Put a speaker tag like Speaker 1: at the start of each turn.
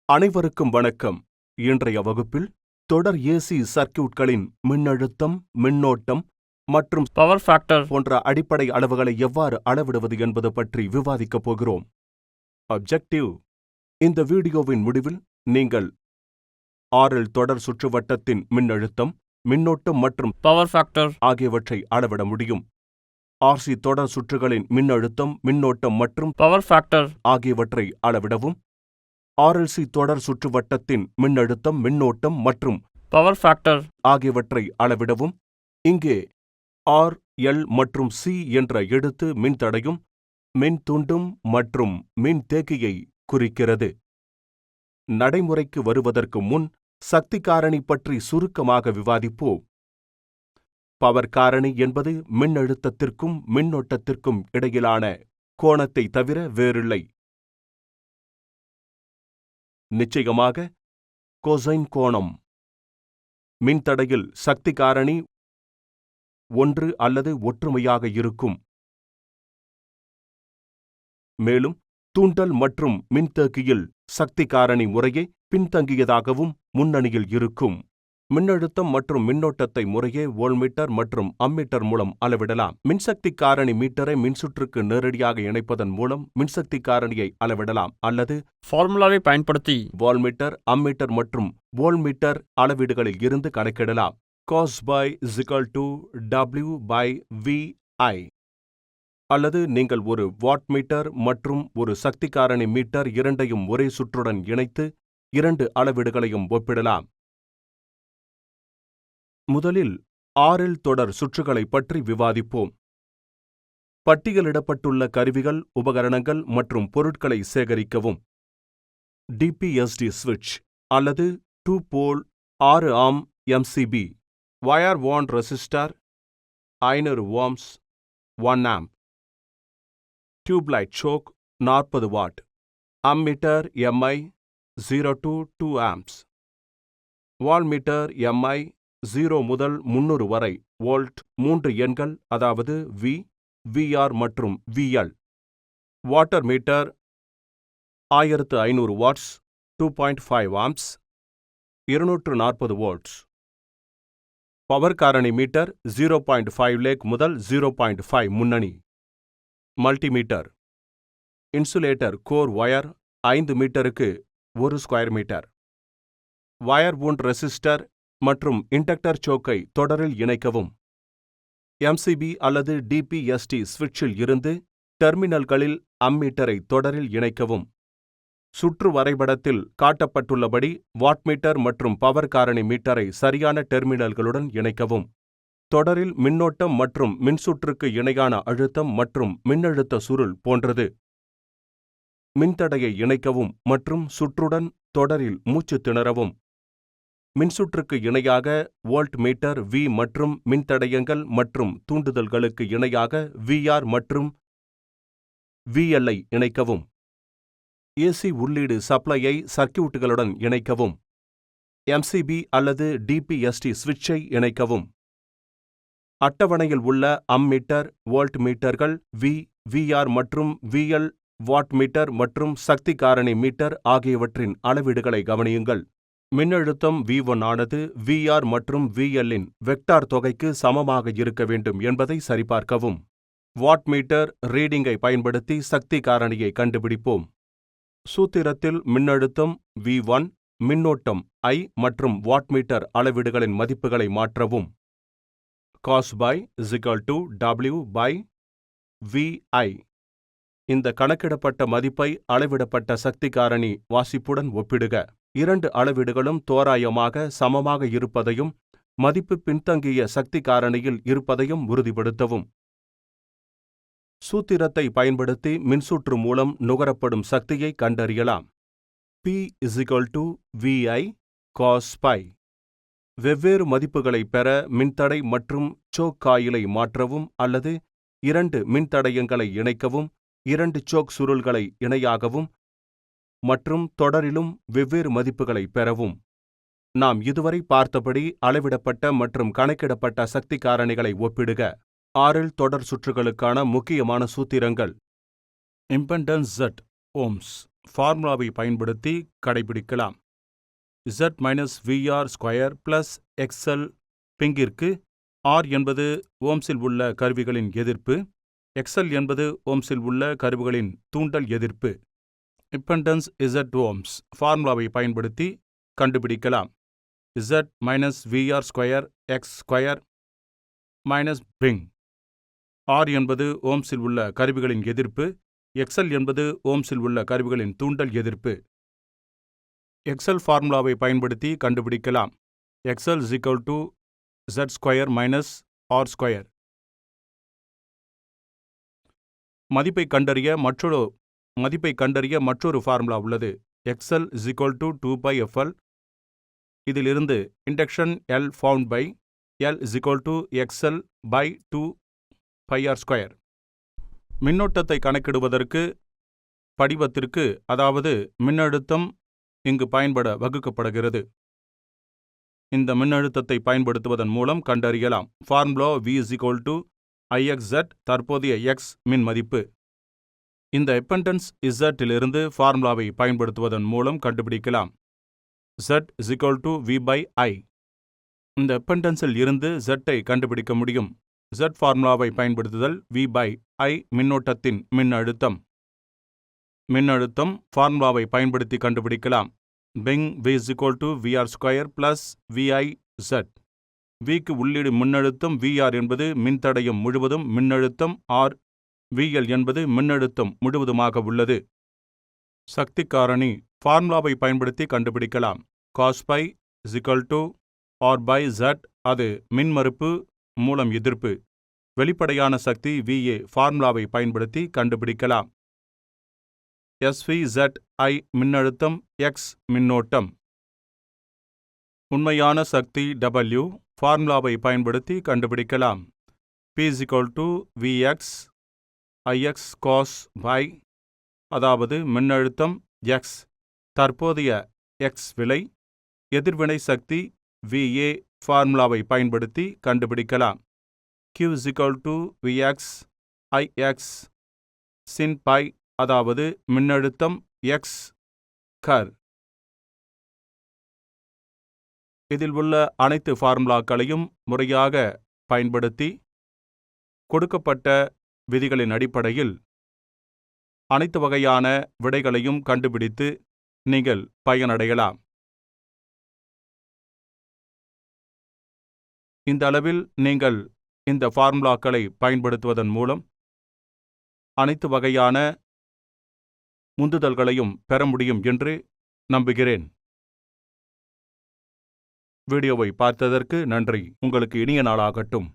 Speaker 1: அனைவருக்கும் வணக்கம். இன்றைய வகுப்பில் தொடர் ஏசி சர்க்யூட்களின் மின்னழுத்தம், மின்னோட்டம் மற்றும்
Speaker 2: பவர் ஃபேக்டர்
Speaker 1: போன்ற அடிப்படை அளவுகளை எவ்வாறு அளவிடுவது என்பது பற்றி விவாதிக்கப் போகிறோம். அப்ஜெக்டிவ்: இந்த வீடியோவின் முடிவில் நீங்கள் RL தொடர் சுற்றுவட்டத்தின் மின்னழுத்தம், மின்னோட்டம் மற்றும்
Speaker 2: பவர் ஃபேக்டர்
Speaker 1: ஆகியவற்றை அளவிட முடியும். RC தொடர் சுற்றுகளின் மின்னழுத்தம், மின்னோட்டம் மற்றும்
Speaker 2: பவர் ஃபேக்டர்
Speaker 1: ஆகியவற்றை அளவிடவும், RLC தொடர் சுற்றுவட்டத்தின் மின்னழுத்தம், மின்னோட்டம் மற்றும்
Speaker 2: பவர் ஃபேக்டர்
Speaker 1: ஆகியவற்றை அளவிடவும். இங்கே R, L மற்றும் C என்ற எழுத்து மின்தடையும், மின்தூண்டும் மற்றும் மின்தேக்கியை குறிக்கிறது. நடைமுறைக்கு வருவதற்கு முன் சக்தி காரணி பற்றி சுருக்கமாக விவாதிப்போம். பவர் காரணி என்பது மின்னழுத்தத்திற்கும் மின்னோட்டத்திற்கும் இடையிலான கோணத்தை தவிர வேறில்லை. நிச்சயமாக கொசைன் கோணம். மின்தடையில் சக்தி காரணி ஒன்று அல்லது ஒற்றுமையாக இருக்கும். மேலும் தூண்டல் மற்றும் மின்தேக்கியில் சக்தி காரணி முறையே பின்தங்கியதாகவும் முன்னணியில் இருக்கும். மின்னழுத்தம் மற்றும் மின்னோட்டத்தை முறையே வோல்ட்மீட்டர் மற்றும் அம்மீட்டர் மூலம் அளவிடலாம். மின்சக்தி காரணி மீட்டரை மின்சுற்றுக்கு நேரடியாக இணைப்பதன் மூலம் மின்சக்தி காரணியை அளவிடலாம் அல்லது
Speaker 2: ஃபார்முலாவை பயன்படுத்தி
Speaker 1: வால்மீட்டர், அம்மீட்டர் மற்றும் வோல்ட்மீட்டர் அளவீடுகளில் இருந்து கணக்கிடலாம். cos W/VI. அல்லது நீங்கள் ஒரு வாட்மீட்டர் மற்றும் ஒரு சக்தி காரணி மீட்டர் இரண்டையும் ஒரே சுற்றுடன் இணைத்து இரண்டு அளவீடுகளையும் ஒப்பிடலாம். முதலில் RL தொடர் சுற்றுகளை பற்றி விவாதிப்போம். பட்டியலிடப்பட்டுள்ள கருவிகள், உபகரணங்கள் மற்றும் பொருட்களை சேகரிக்கவும். DPSD சுவிட்ச் அல்லது 2 போல் 6 amp MCB, wire wound resistor 500 ohms 1 amp, tubelight choke 40 watt, ammeter MI 0 to 2 amps, voltmeter MI 0 முதல் 300 வரை வோல்ட், 3 எண்கள் அதாவது V, VR மற்றும் VL. Water meter 1500 watts 2.5 amps 240 volts. Power காரணி மீட்டர் 0.5 லேக் முதல் 0.5 முன்னணி. மல்டிமீட்டர். இன்சுலேட்டர் கோர் வயர் 5 மீட்டருக்கு 1 square metre. Wire wound resistor மற்றும் இண்டக்டர் சோக்கை தொடரில் இணைக்கவும். MCB அல்லது DPSD சுவிட்சில் இருந்து டெர்மினல்களில் அம்மீட்டரை தொடரில் இணைக்கவும். சுற்று வரைபடத்தில் காட்டப்பட்டுள்ளபடி வாட்மீட்டர் மற்றும் பவர் காரணி மீட்டரை சரியான டெர்மினல்களுடன் இணைக்கவும். தொடரில் மின்னோட்டம் மற்றும் மின்சுற்றுக்கு இணையான அழுத்தம் மற்றும் மின்னழுத்த சுருள் போன்றது. மின்தடையை இணைக்கவும் மற்றும் சுற்றுடன் தொடரில் மூச்சு திணறவும். மின்சுற்றுக்கு இணையாக வோல்ட் மீட்டர் V மற்றும் மின்தடையங்கள் மற்றும் தூண்டுதல்களுக்கு இணையாக VR மற்றும் VL ஐ இணைக்கவும். AC உள்ளீடு சப்ளையை சர்க்யூட்டுகளுடன் இணைக்கவும். MCB அல்லது DPSD சுவிட்சை இணைக்கவும். அட்டவணையில் உள்ள அம்மீட்டர், வோல்ட் மீட்டர்கள் V, VR மற்றும் VL, வாட்மீட்டர் மற்றும் சக்தி காரணி மீட்டர் ஆகியவற்றின் அளவீடுகளை கவனியுங்கள். மின்னழுத்தம் V1 ஆனது VR மற்றும் VL இன் வெக்டார் தொகைக்கு சமமாக இருக்க வேண்டும் என்பதை சரிபார்க்கவும். வாட்மீட்டர் ரீடிங்கை பயன்படுத்தி சக்தி காரணியை கண்டுபிடிப்போம். சூத்திரத்தில் மின்னழுத்தம் V1, மின்னோட்டம் I மற்றும் வாட்மீட்டர் அளவீடுகளின் மதிப்புகளை மாற்றவும். cos W/VI. இந்த கணக்கிடப்பட்ட மதிப்பை அளவிடப்பட்ட சக்தி காரணி வாசிப்புடன் ஒப்பிடுக. இரண்டு அளவீடுகளும் தோராயமாக சமமாக இருப்பதையும் மதிப்பு பின்தங்கிய சக்தி காரணியில் இருப்பதையும் உறுதிப்படுத்தவும். சூத்திரத்தை பயன்படுத்தி மின்சுற்று மூலம் நுகரப்படும் சக்தியை கண்டறியலாம். P/VI cos π. வெவ்வேறு மதிப்புகளை பெற மின்தடை மற்றும் சோக் காயிலை மாற்றவும் அல்லது இரண்டு மின்தடையங்களை இணைக்கவும், இரண்டு சோக் சுருள்களை இணையாகவும் மற்றும் தொடரிலும் வெவ்வேறு மதிப்புகளை பெறவும். நாம் இதுவரை பார்த்தபடி அளவிடப்பட்ட மற்றும் கணக்கிடப்பட்ட சக்தி காரணிகளை ஒப்பிடுக. RL தொடர் சுற்றுகளுக்கான முக்கியமான சூத்திரங்கள். இம்பெடன்ஸ் Z ஓம்ஸ், ஃபார்முலாவை பயன்படுத்தி கடைபிடிக்கலாம். Z minus VR square plus XL பிங்கிற்கு R என்பது ஓம்ஸில் உள்ள கருவிகளின் எதிர்ப்பு, XL என்பது ஓம்ஸில் உள்ள கருவிகளின் தூண்டல் எதிர்ப்பு. இம்பெண்டன்ஸ் Z ஓம்ஸ் ஃபார்முலாவை பயன்படுத்தி கண்டுபிடிக்கலாம். Z minus VR square X square minus பிங். R என்பது ஓம்ஸில் உள்ள கருவிகளின் எதிர்ப்பு, XL என்பது ஓம்ஸில் உள்ள கருவிகளின் தூண்டல் எதிர்ப்பு. XL ஃபார்முலாவை பயன்படுத்தி கண்டுபிடிக்கலாம். XL is equal to Z square minus R square. மதிப்பை கண்டறிய மற்றொரு ஃபார்முலா உள்ளது. XL is equal to 2πfL. இதிலிருந்து induction L found by L is equal to XL by 2πR square. மின்னோட்டத்தை கணக்கிடுவதற்கு படிவத்திற்கு அதாவது மின்னழுத்தம் இங்கு பயன்பட வகுக்கப்படுகிறது. இந்த மின்னழுத்தத்தை பயன்படுத்துவதன் மூலம் கண்டறியலாம். Formula V is equal to IXZ தற்போதைய X மின் மதிப்பு. இந்த எப்பண்டன்ஸ் Z இலிருந்து ஃபார்முலாவை பயன்படுத்துவதன் மூலம் கண்டுபிடிக்கலாம். Z is equal to V by I. இந்த எப்பண்டன்ஸில் இருந்து Z-ஐ கண்டுபிடிக்க முடியும். Z ஃபார்முலாவை பயன்படுத்துதல் V by I மின்னோட்டத்தின் மின்னழுத்தம் ஃபார்முலாவை பயன்படுத்தி கண்டுபிடிக்கலாம். பிங் V is equal to VR square plus VIZ. Vக்கு உள்ளீடு மின்னழுத்தம் VR என்பது மின்தடையம் முழுவதும் மின்னழுத்தம் R, VL என்பது மின்னழுத்தம் முழுவதுமாக உள்ளது. சக்தி காரணி ஃபார்முலாவை பயன்படுத்தி கண்டுபிடிக்கலாம். cos π is equal to R by Z. அது மின்மறுப்பு மூலம் எதிர்ப்பு. வெளிப்படையான சக்தி VA ஃபார்முலாவை பயன்படுத்தி கண்டுபிடிக்கலாம். SVZI மின்னழுத்தம் X மின்னோட்டம். உண்மையான சக்தி W ஃபார்முலாவை பயன்படுத்தி கண்டுபிடிக்கலாம். P is equal to VX IX cos by, அதாவது மின்னழுத்தம் X, தற்போதைய X விலை, எதிர்வினை சக்தி VA ஃபார்முலாவை பயன்படுத்தி கண்டுபிடிக்கலாம். Q is equal to VX IX sin pi, அதாவது மின்னழுத்தம் X கர். இதில் உள்ள அனைத்து ஃபார்முலாக்களையும் முறையாக பயன்படுத்தி கொடுக்கப்பட்ட விதிகளின் அடிப்படையில் அனைத்து வகையான விடைகளையும் கண்டுபிடித்து நீங்கள் பயனடையலாம். இந்த அளவில் நீங்கள் இந்த ஃபார்முலாக்களை பயன்படுத்துவதன் மூலம் அனைத்து வகையான உந்துதல்களையும் பெற முடியும் என்று நம்புகிறேன். வீடியோவை பார்த்ததற்கு நன்றி. உங்களுக்கு இனிய நாளாகட்டும்.